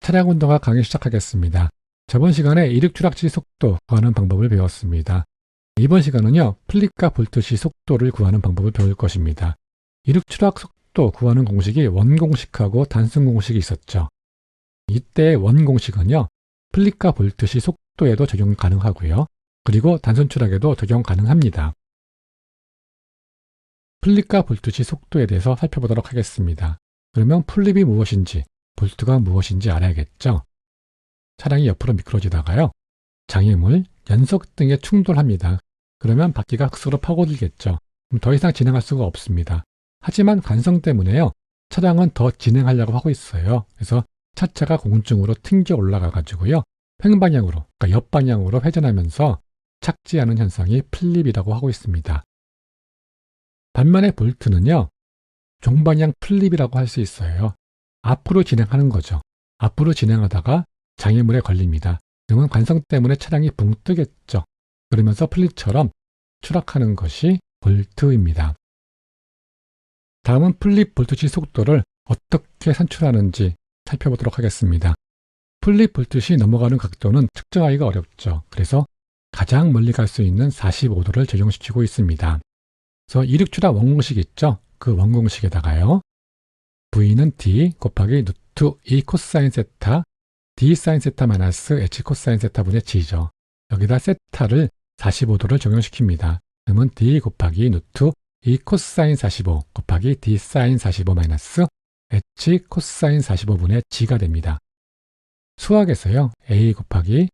차량 운동화 강의 시작하겠습니다. 저번 시간에 이륙 추락시 속도 구하는 방법을 배웠습니다. 이번 시간은요, 플립과 볼트시 속도를 구하는 방법을 배울 것입니다. 이륙 추락 속도 구하는 공식이 원공식하고 단순 공식이 있었죠. 이때 원공식은요, 플립과 볼트시 속도에도 적용 가능하고요. 그리고 단순 추락에도 적용 가능합니다. 플립과 볼트시 속도에 대해서 살펴보도록 하겠습니다. 그러면 플립이 무엇인지, 볼트가 무엇인지 알아야겠죠. 차량이 옆으로 미끄러지다가요, 장애물, 연석 등에 충돌합니다. 그러면 바퀴가 흙으로 파고들겠죠. 그럼 더 이상 진행할 수가 없습니다. 하지만 관성 때문에요, 차량은 더 진행하려고 하고 있어요. 그래서 차체가 공중으로 튕겨 올라가 가지고요, 횡방향으로, 그러니까 옆방향으로 회전하면서 착지하는 현상이 플립이라고 하고 있습니다. 반면에 볼트는요, 종방향 플립이라고 할 수 있어요. 앞으로 진행하는 거죠. 앞으로 진행하다가 장애물에 걸립니다. 그러면 관성 때문에 차량이 붕 뜨겠죠. 그러면서 플립처럼 추락하는 것이 볼트입니다. 다음은 플립 볼트시 속도를 어떻게 산출하는지 살펴보도록 하겠습니다. 플립 볼트시 넘어가는 각도는 측정하기가 어렵죠. 그래서 가장 멀리 갈 수 있는 45도를 적용시키고 있습니다. 그래서 이륙 추락 원공식 있죠? 그 원공식에다가요, V는 D 곱하기 루트 E 코사인 세타 D 사인 세타 마이너스 H 코사인 세타 분의 G죠. 여기다 세타를 45도를 적용시킵니다. 그러면 D 곱하기 루트 E 코사인 45 곱하기 D 사인 45 마이너스 H 코사인 45 분의 G가 됩니다. 수학에서요, A 곱하기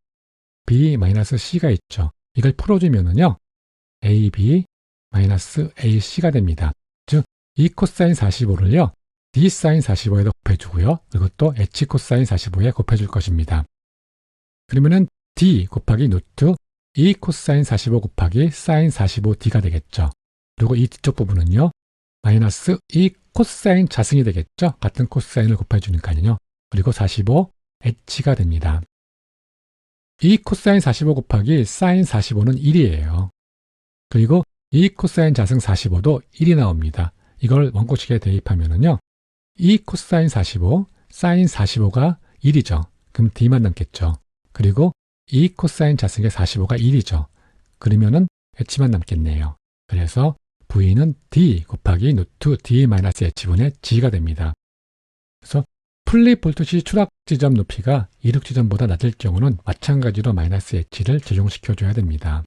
B 마이너스 C가 있죠. 이걸 풀어주면은요, AB 마이너스 AC가 됩니다. 즉, E 코사인 45를요, D 사인 45에다 곱해주고요. 그리고 또 H 코사인 45에 곱해줄 것입니다. 그러면은 D 곱하기 루트 E 코사인 45 곱하기 사인 45D가 되겠죠. 그리고 이 뒤쪽 부분은요, 마이너스 E 코사인 자승이 되겠죠. 같은 코사인을 곱해주니까요. 그리고 45H가 됩니다. E 코사인 45 곱하기 사인 45는 1이에요. 그리고 E 코사인 자승 45도 1이 나옵니다. 이걸 원공식에 대입하면은요, E 코사인 45, 사인 45가 1이죠. 그럼 D만 남겠죠. 그리고 E 코사인 자승의 45가 1이죠. 그러면은 H만 남겠네요. 그래서 V는 D 곱하기 루트 D 마이너스 H분의 G가 됩니다. 그래서 플립 볼트시 추락 지점 높이가 이륙 지점보다 낮을 경우는 마찬가지로 마이너스 H를 적용시켜줘야 됩니다.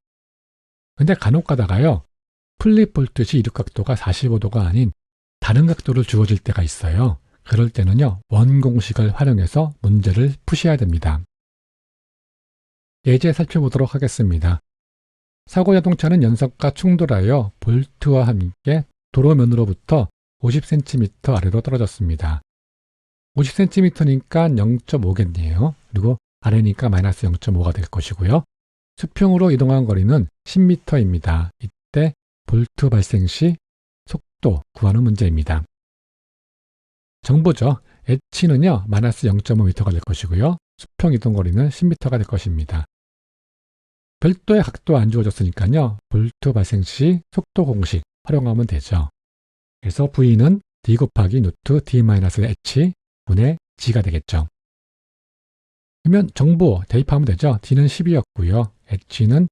근데 간혹 가다가요, 플립 볼트시 이륙 각도가 45도가 아닌 다른 각도를 주어질 때가 있어요. 그럴 때는요, 원공식을 활용해서 문제를 푸셔야 됩니다. 예제 살펴보도록 하겠습니다. 사고 자동차는 연석과 충돌하여 볼트와 함께 도로면으로부터 50cm 아래로 떨어졌습니다. 50cm니까 0.5겠네요. 그리고 아래니까 마이너스 0.5가 될 것이고요. 수평으로 이동한 거리는 10m입니다. 이때 볼트 발생 시 속도 구하는 문제입니다. 정보죠. H는요, 마이너스 0.5m가 될 것이고요. 수평 이동 거리는 10m가 될 것입니다. 별도의 각도 안 주어졌으니까요, 볼트 발생 시 속도 공식 활용하면 되죠. 그래서 V는 D 곱하기 루트 D 마이너스 H 분의 G가 되겠죠. 그러면 정보 대입하면 되죠. D는 10이었고요. H는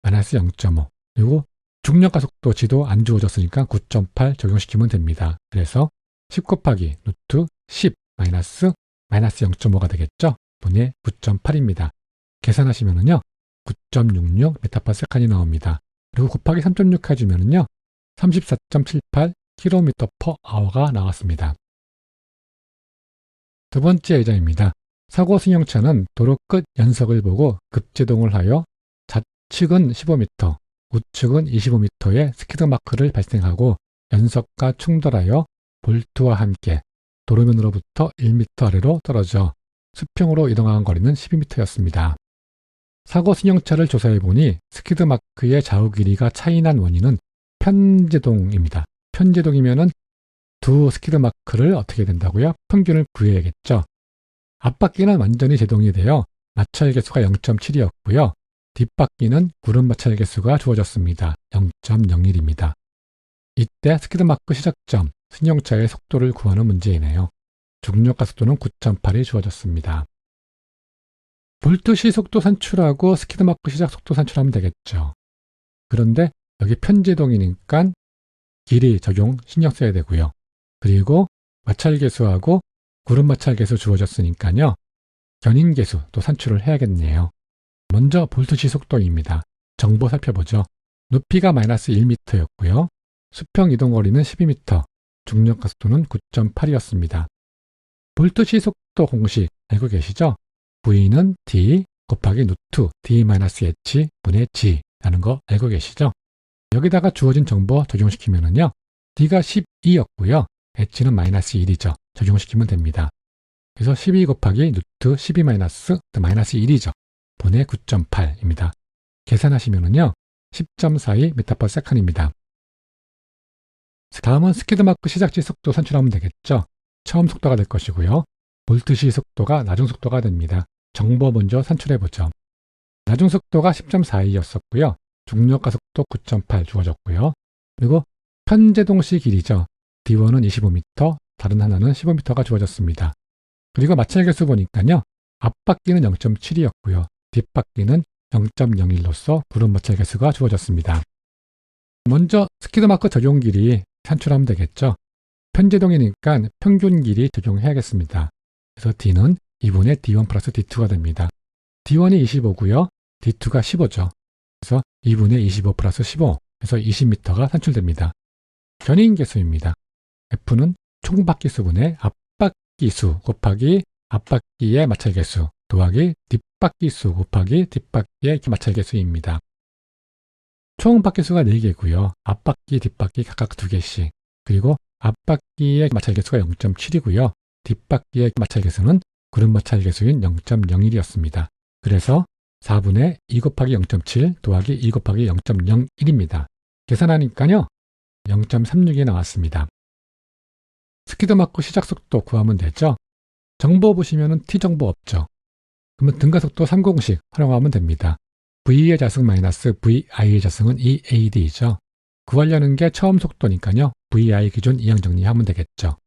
마이너스 0.5, 그리고 중력과 속도 G도 안 주어졌으니까 9.8 적용시키면 됩니다. 그래서 10 곱하기 루트 10 마이너스 0.5가 되겠죠. 분의 9.8입니다. 계산하시면은요, 9.66 메타파스칼이 나옵니다. 그리고 곱하기 3.6 해주면은요, 34.78 km/h가 나왔습니다. 두 번째 예제입니다. 사고 승용차는 도로 끝 연석을 보고 급제동을 하여 좌측은 15m, 우측은 25m의 스키드 마크를 발생하고 연석과 충돌하여 볼트와 함께 도로면으로부터 1m 아래로 떨어져 수평으로 이동한 거리는 12m였습니다. 사고 승용차를 조사해보니 스키드 마크의 좌우 길이가 차이난 원인은 편제동입니다. 편제동이면은 두 스키드 마크를 어떻게 된다고요? 평균을 구해야겠죠. 앞바퀴는 완전히 제동이 되어 마찰 개수가 0.7이었고요. 뒷바퀴는 구름 마찰 개수가 주어졌습니다. 0.01입니다. 이때 스키드 마크 시작점, 승용차의 속도를 구하는 문제이네요. 중력가속도는 9.8이 주어졌습니다. 볼트 시속도 산출하고 스키드마크 시작속도 산출하면 되겠죠. 그런데 여기 편제동이니까 길이 적용 신경 써야 되고요. 그리고 마찰계수하고 구름 마찰계수 주어졌으니까요. 견인계수 또 산출을 해야겠네요. 먼저 볼트 시속도입니다. 정보 살펴보죠. 높이가 마이너스 1m였고요. 수평 이동거리는 12m, 중력가속도는 9.8이었습니다. 볼트 시속도 공식 알고 계시죠? V는 D 곱하기 루트 D-H 분의 G 라는 거 알고 계시죠? 여기다가 주어진 정보 적용시키면은요. D가 12였고요. H는 마이너스 1이죠. 적용시키면 됩니다. 그래서 12 곱하기 루트 12 마이너스 1이죠. 분의 9.8입니다. 계산하시면은요. 10.42 m/s입니다. 다음은 스키드마크 시작지 속도 산출하면 되겠죠. 처음 속도가 될 것이고요. 볼트시 속도가 나중 속도가 됩니다. 정보 먼저 산출해보죠. 나중 속도가 10.42였었고요. 중력가속도 9.8 주어졌고요. 그리고 편제동시 길이죠. D1은 25m, 다른 하나는 15m가 주어졌습니다. 그리고 마찰계수 보니까요. 앞바퀴는 0.7이었고요. 뒷바퀴는 0.01로서 구름 마찰계수가 주어졌습니다. 먼저 스키드마크 적용 길이 산출하면 되겠죠. 편제동이니까 평균 길이 적용해야겠습니다. 그래서 D는 2분의 D1 플러스 D2가 됩니다. D1이 25고요. D2가 15죠. 그래서 2분의 25 플러스 15, 그래서 20m가 산출됩니다. 견인계수입니다. F는 총바퀴수분의 앞바퀴수 곱하기 앞바퀴의 마찰계수 더하기 뒷바퀴수 곱하기 뒷바퀴의 마찰계수입니다. 총 바퀴수가 4개고요. 앞바퀴, 뒷바퀴 각각 2개씩. 그리고 앞바퀴의 마찰계수가 0.7이고요. 뒷바퀴의 마찰계수는 구름 마찰계수인 0.01이었습니다. 그래서 4분의 2 곱하기 0.7 더하기 2 곱하기 0.01입니다. 계산하니까요. 0.36이 나왔습니다. 스키드마크 시작속도 구하면 되죠. 정보 보시면 T정보 없죠. 그러면 등가속도 3공식 활용하면 됩니다. V의 자승 마이너스 VI의 자승은 EAD죠. 구하려는 게 처음 속도니까요. VI 기준 이항 정리하면 되겠죠.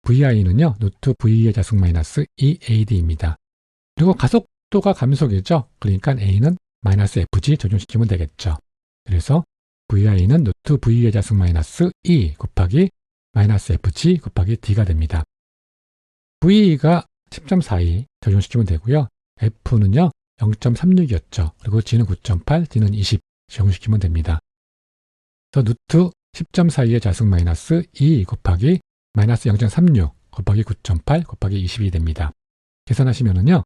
VI는요. 루트 V의 자승 마이너스 EAD입니다. 그리고 가속도가 감속이죠. 그러니까 A는 마이너스 FG 적용시키면 되겠죠. 그래서 VI는 루트 V의 자승 마이너스 E 곱하기 마이너스 FG 곱하기 D가 됩니다. VE가 10.42 적용시키면 되고요. F는요. 0.36이었죠. 그리고 G는 9.8, D는 20 적용시키면 됩니다. 그래서 루트 10.42의 자승 마이너스 2 곱하기 마이너스 0.36 곱하기 9.8 곱하기 20이 됩니다. 계산하시면은요.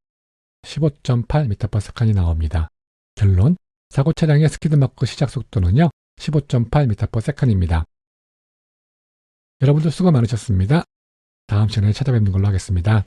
15.8 m/s이 나옵니다. 결론, 사고 차량의 스키드마크 시작 속도는요. 15.8 m/s입니다. 여러분들 수고 많으셨습니다. 다음 시간에 찾아뵙는 걸로 하겠습니다.